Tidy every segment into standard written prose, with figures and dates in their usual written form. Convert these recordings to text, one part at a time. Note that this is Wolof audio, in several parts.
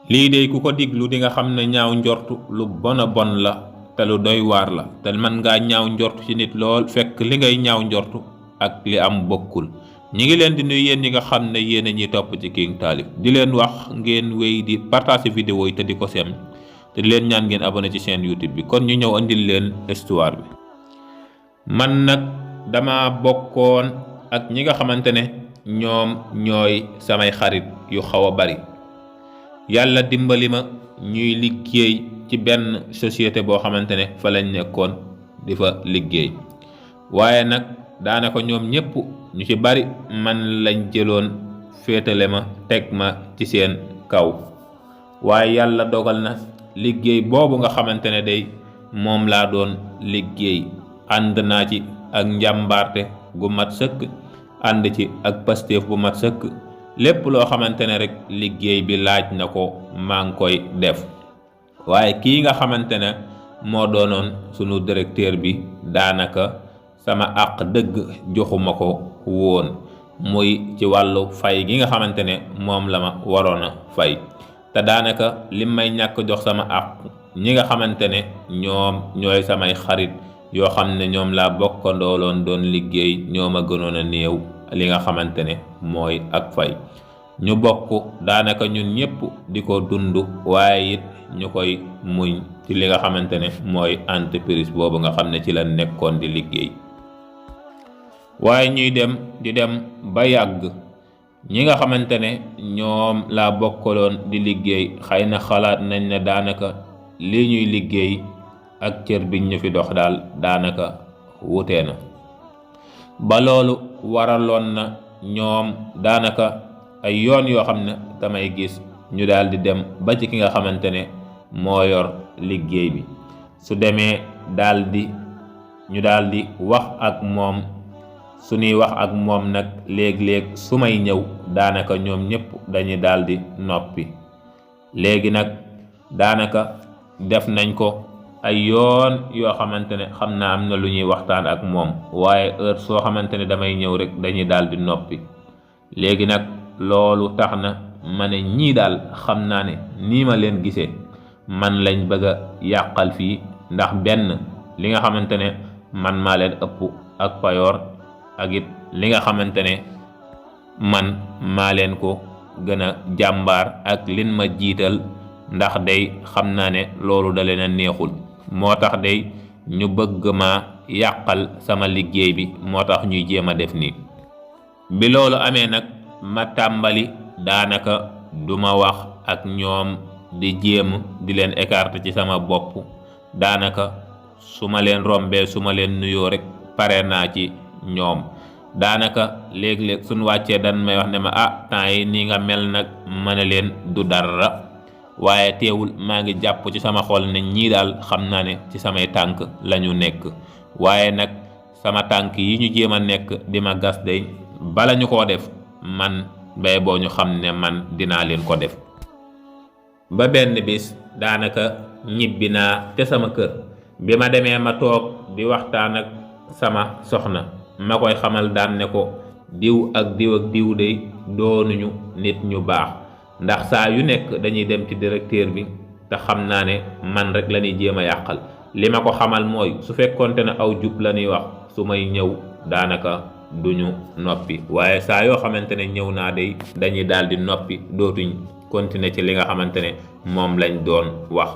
lii de ku ko diglu di nga xam ne ñaaw njortu lu bona bon la te lu doy waar la te mën ngaa ñaaw njortu ci nit lool fekk li ngay ñaaw njortu ak li am bokkul. ñi ngi leen di nuyu yéen ñi nga xam ne yéen a ñuy topp ci King Taalif di leen wax ngeen wéy di partager vidéo yi te di ko sem te di leen ñaan ngeen abonné ci chaîne YouTube bi. kon ñu ñëw andil leen histoire bi. man nag dama bokkoon ak ñi nga xamante ne ñoom ñooy samay xarit yu xaw a bari. yàlla dimbali ma ñuy liggéey ci benn société boo xamante ne fa lañ nekkoon di fa liggéey waaye nag daanaka ñoom ñëpp ñu ci bari man lañ jëloon féetale ma teg ma ci seen kaw. waaye yàlla dogal na liggéey boobu nga xamante ne day moom laa doon liggéey ànd naa ci ak njàmbaarte gu mat sëkk, ànd ci ak pastéef bu mat sëkk. lépp loo xamante ne rek liggéey bi laaj na ko maa ngi koy def. waaye kii nga xamante ne moo doonoon sunu directeur bi daanaka sama àq dëgg joxuma ko woon, muy ci wàllu fay gi nga xamante ne moom la ma waroon a fay. te daanaka lim may ñàkk jox sama àq ñi nga xamante ne ñoom ñooy samay xarit yoo xam ne ñoom laa bokkandooloon doon liggéey ñoo ma gënoon a néew li nga xamante ne mooy ak fay. ñu bokk daanaka ñun ñëpp di ko dund waaye it ñu koy muñ ci li nga xamante ne mooy entreprise boobu nga xam ne ci la nekkoon di liggéey. waaye ñuy dem di dem ba yàgg ñi nga xamante ne ñoom laa bokkaloon di liggéey xëy na xalaat nañ ne daanaka li ñuy liggéey ak cër biñ ñu fi dox daal daanaka wutee na. ba loolu waraloon na ñoom daanaka ay yoon yoo xam ne damay gis ñu daal di dem ba ci ki nga xamante ne moo yor liggéey bi. su demee ñu daal di wax ak moom. suñuy wax ak moom nag léeg-léeg su may ñëw daanaka ñoom ñëpp dañuy daal di noppi. léegi nag daanaka def nañ ko ay yoon yoo xamante ne xam naa am na lu ñuy waxtaan ak moom waaye heure soo xamante ne damay ñëw rek dañuy daal di noppi. léegi nag loolu tax na ma ne ñii daal xam naa ne nii ma leen gisee man lañ bëgg a yàqal fii, ndax benn li nga xamante ne man maa leen ëpp ak payoor, ak it li nga xamante ne man maa leen ko gën a jàmbaar ak lin ma jiital, ndax day xam naa ne loolu da leen a neexul. moo tax day ñu bëgg ma yàqal sama liggéey bi, moo tax ñuy jéem a def nii. bi loolu amee nag ma tàmbali daanaka duma wax ak ñoom di jéem di leen écarter ci sama bopp. daanaka su ma leen rombee su ma leen nuyoo rek pare naa ci ñoom. daanaka léeg-léeg suñ wàccee dan may wax ne ma temps yi nii nga mel nag ma ne leen du dara, waaye teewul maa ngi jàpp ci sama xol ne ñii daal xam naa ne ci samay tànk lañu nekk. waaye nag sama tànk yi ñu jéem a nekk di ma gas day bala ñu koo def man bay boo ñu xam ne man dinaa leen ko def. ba benn bis daanaka ñibbi naa te sama kër. bi ma demee ma toog di waxtaan ak sama soxna ma koy xamal daan ne ko diw ak diw de doonuñu nit ñu baax, ndax saa yu nekk dañuy dem ci directeur bi te xam naa ne man rek la ñuy jéem a yàqal. li ma ko xamal mooy su fekkonte ne aw jub la ñuy wax su may ñëw daanaka duñu noppi, waaye saa yoo xamante ne ñëw naa day dañuy daal di noppi, dootuñ continuer ci li nga xamante ne moom lañ doon wax.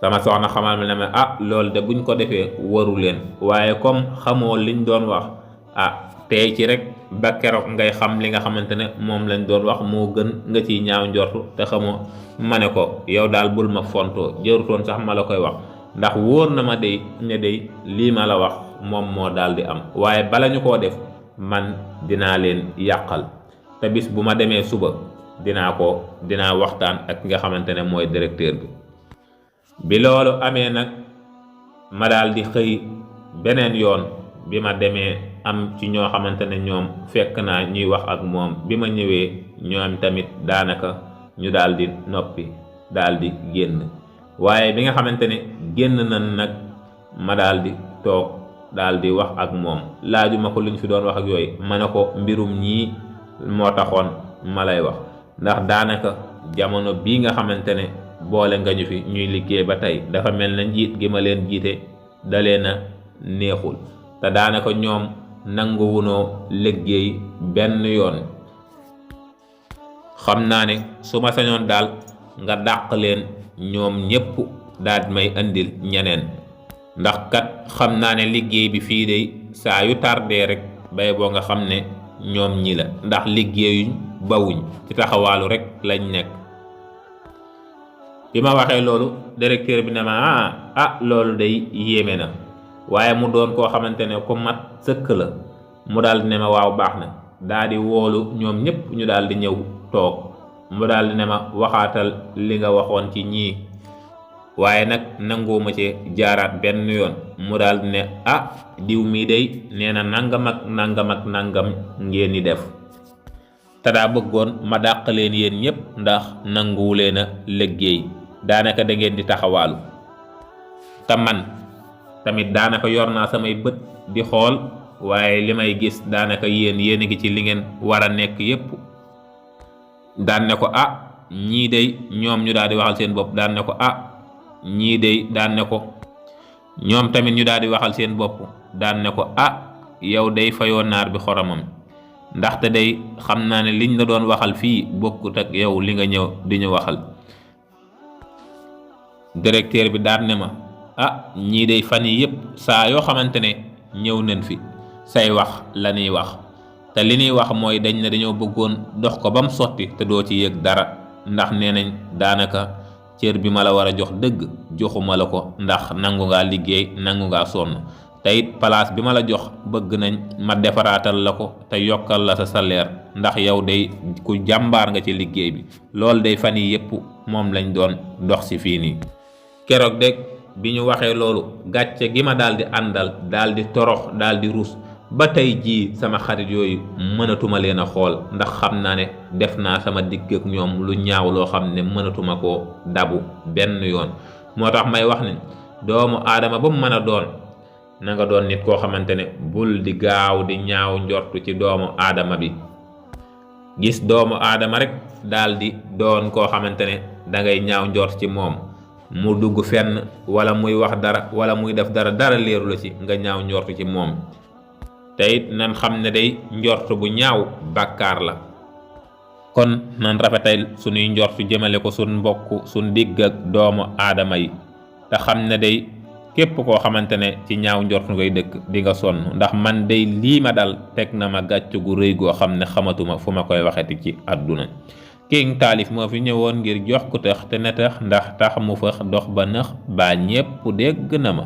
sama soxna xamal ma ne ma loolu de buñ ko defee waru leen, waaye comme xamoo liñ doon wax tey ci rek ba keroog ngay xam li nga xamante ne moom lañ doon wax moo gën nga ciy ñaaw njortu te xamoo. ma ne ko yow daal bul ma fontoo, jërutoon sax ma la koy wax, ndax wóor na ma day ne day lii ma la wax moom moo daal di am, waaye bala ñu koo def man dinaa leen yàqal. te bis bu ma demee suba dinaa waxtaan ak nga xamante ne mooy directeur bi. bi loolu amee nag ma daal di xëy beneen yoon. bi ma demee am ci ñoo xamante ne ñoom fekk naa ñuy wax ak moom, bi ma ñëwee ñoom tamit daanaka ñu daal di noppi daal di génn. waaye bi nga xamante ne génn nañ nag ma daal di toog daal di wax ak moom. laajuma ko luñ fi doon wax ak yooyu, ma ne ko mbirum ñii moo taxoon ma lay wax, ndax daanaka jamono bii nga xamante ne boole nga ñu fi ñuy liggéey ba tey dafa mel na njiit gi ma leen jiite da leen a neexul te daanaka ñoom nanguwunoo liggéey benn yoon. xam naa ne su ma sañoon daal nga dàq leen ñoom ñépp daal may indil ñeneen, ndax kat xam naa ne liggéey bi fii de saa yu tardé rek bay boo nga xam ne ñoom ñi la, ndax liggéeyuñ bawuñ ci taxawaalu rek lañ nekk. bi ma waxee loolu directeur bi ne ma loolu day yéeme na, waaye mu doon koo xamante ne ku mat sëkk la. mu daal di ne ma waaw baax na, daal di woolu ñoom ñépp ñu daal di ñëw toog. mu daal di ne ma waxaatal li nga waxoon ci ñii, waaye nag nanguwuma ci jaaraat benn yoon. mu daal di ne diw mii day nee na nangam ak nangam ak nangam ngeen di def, te daa bëggoon ma dàq leen yéen ñépp ndax nanguwu leen a liggéey, daanaka da ngeen di taxawaalu. te man tamit daanaka yor naa samay bët di xool, waaye li may gis daanaka yéen a ngi ci li ngeen war a nekk yépp. daan ne ko ñii day ñoom ñu daal di waxal seen bopp, daan ne ko ñii day daan ne ko ñoom tamit ñu daal di waxal seen bopp, daan ne ko yow day fayoo naar bi xoromam, ndaxte day xam naa ne liñ la doon waxal fii bokkut ak yow li nga ñëw di ñu waxal. directeur bi daan ne ma ñii day fan yi yépp saa yoo xamante ne ñëw nañ fi say wax la ñuy wax, te li ñuy wax mooy dañ ne dañoo bëggoon dox ko ba mu sotti te doo ci yëg dara, ndax nee nañ daanaka cër bi ma la war a jox dëgg joxuma la ko, ndax nangu ngaa liggéey, nangu ngaa sonn, te it place bi ma la jox bëgg nañ ma defaraatal la ko te yokkal la sa salaire, ndax yow day ku jàmbaar nga ci liggéey bi. loolu day fan yi yépp moom lañ doon dox si fii nii. keroog de bi ñu waxee loolu gàcce gi ma daal di àndal daal di torox daal di ruus ba tey jii sama xarit yooyu mënatuma leen a xool, ndax xam naa ne def naa sama digg ak ñoom lu ñaaw loo xam ne mënatuma koo dabu benn yoon. moo tax may wax ne doomu aadama ba mu mën a doon na nga doon nit koo xamante ne bul di gaaw di ñaaw njortu ci doomu aadama bi. gis doomu aadama rek daal di doon koo xamante ne dangay ñaaw njort ci moom, mu dugg fenn wala muy wax dara wala muy def dara leeru la ci nga ñaaw njortu ci moom. te it nan xam ne day njort bu ñaaw bàkkaar la. kon nan rafetal sunuy njort jëmale ko sun mbokk sun digg ak doomu aadama yi, te xam ne day képp koo xamante ne ci ñaaw njort ngay dëkk di nga sonn, ndax man day lii ma dal teg na ma gàcc gu rëy goo xam ne xamatuma fu ma koy waxeti ci àdduna. King Taalif moo fi ñëwoon ngir jox ko tax te ne tax, ndax tax mu fa dox ba nëx baa ñépp dégg na ma.